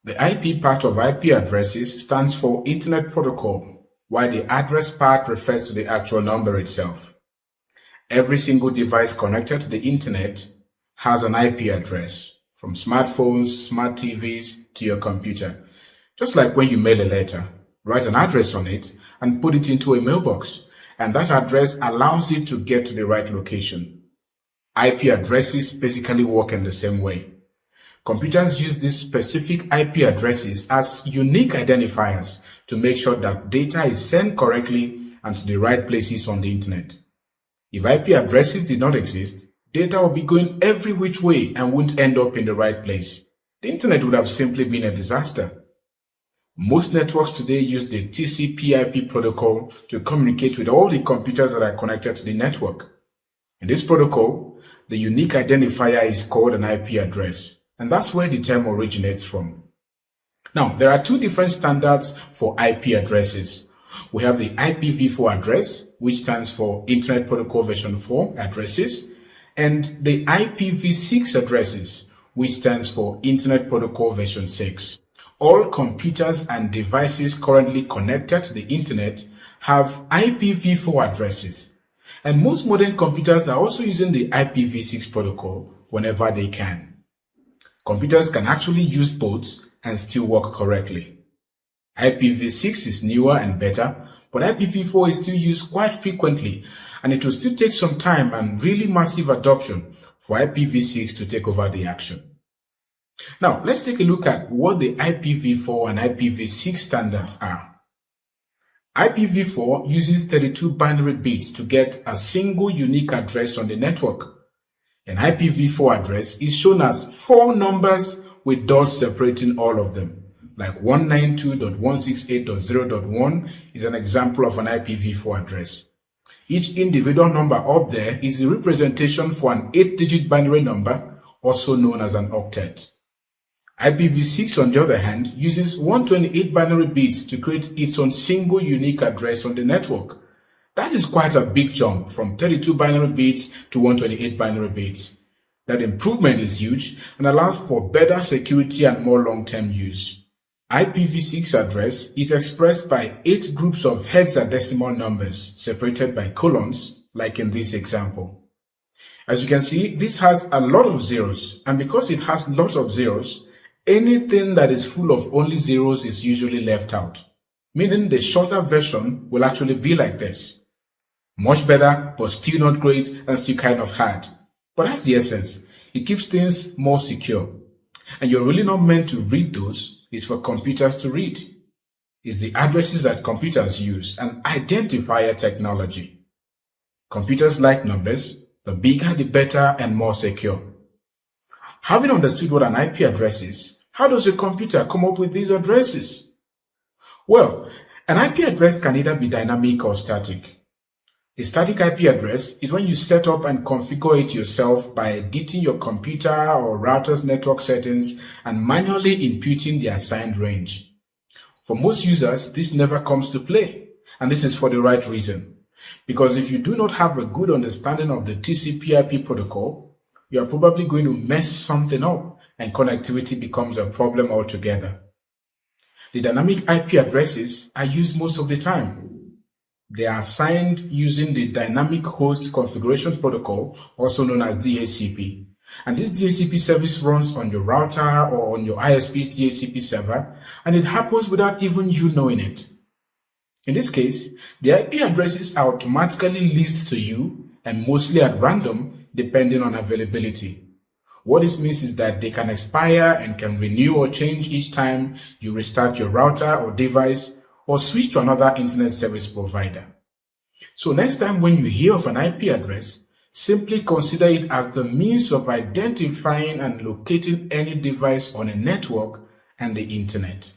The IP part of IP addresses stands for Internet Protocol, while the address part refers to the actual number itself. Every single device connected to the Internet has an IP address, from smartphones, smart TVs, to your computer. Just like when you mail a letter, write an address on it and put it into a mailbox, and that address allows it to get to the right location. IP addresses basically work in the same way. Computers use these specific IP addresses as unique identifiers to make sure that data is sent correctly and to the right places on the Internet. If IP addresses did not exist, data would be going every which way and wouldn't end up in the right place. The Internet would have simply been a disaster. Most networks today use the TCP/IP protocol to communicate with all the computers that are connected to the network. In this protocol, the unique identifier is called an IP address, and that's where the term originates from. Now, there are two different standards for IP addresses. We have the IPv4 address, which stands for Internet Protocol version 4 addresses, and the IPv6 addresses, which stands for Internet Protocol version 6. All computers and devices currently connected to the Internet have IPv4 addresses, and most modern computers are also using the IPv6 protocol whenever they can. Computers can actually use both and still work correctly. IPv6 is newer and better, but IPv4 is still used quite frequently, and it will still take some time and really massive adoption for IPv6 to take over the action. Now, let's take a look at what the IPv4 and IPv6 standards are. IPv4 uses 32 binary bits to get a single unique address on the network. An IPv4 address is shown as 4 numbers with dots separating all of them, like 192.168.0.1 is an example of an IPv4 address. Each individual number up there is a representation for an 8-digit binary number, also known as an octet. IPv6, on the other hand, uses 128 binary bits to create its own single unique address on the network. That is quite a big jump from 32 binary bits to 128 binary bits. That improvement is huge and allows for better security and more long-term use. IPv6 address is expressed by 8 groups of hexadecimal numbers separated by colons, like in this example. As you can see, this has a lot of zeros, and because it has lots of zeros, anything that is full of only zeros is usually left out, meaning the shorter version will actually be like this. Much better, but still not great and still kind of hard. But that's the essence. It keeps things more secure. And you're really not meant to read those. It's for computers to read. It's the addresses that computers use, an identifier technology. Computers like numbers. The bigger the better and more secure. Having understood what an IP address is, how does a computer come up with these addresses? Well, an IP address can either be dynamic or static. A static IP address is when you set up and configure it yourself by editing your computer or router's network settings and manually imputing the assigned range. For most users, this never comes to play, and this is for the right reason. Because if you do not have a good understanding of the TCP/IP protocol, you are probably going to mess something up and connectivity becomes a problem altogether. The dynamic IP addresses are used most of the time. They are assigned using the Dynamic Host Configuration Protocol, also known as DHCP. And this DHCP service runs on your router or on your ISP's DHCP server, and it happens without even you knowing it. In this case, the IP addresses are automatically leased to you and mostly at random, depending on availability. What this means is that they can expire and can renew or change each time you restart your router or device or switch to another internet service provider. So next time when you hear of an IP address, simply consider it as the means of identifying and locating any device on a network and the internet.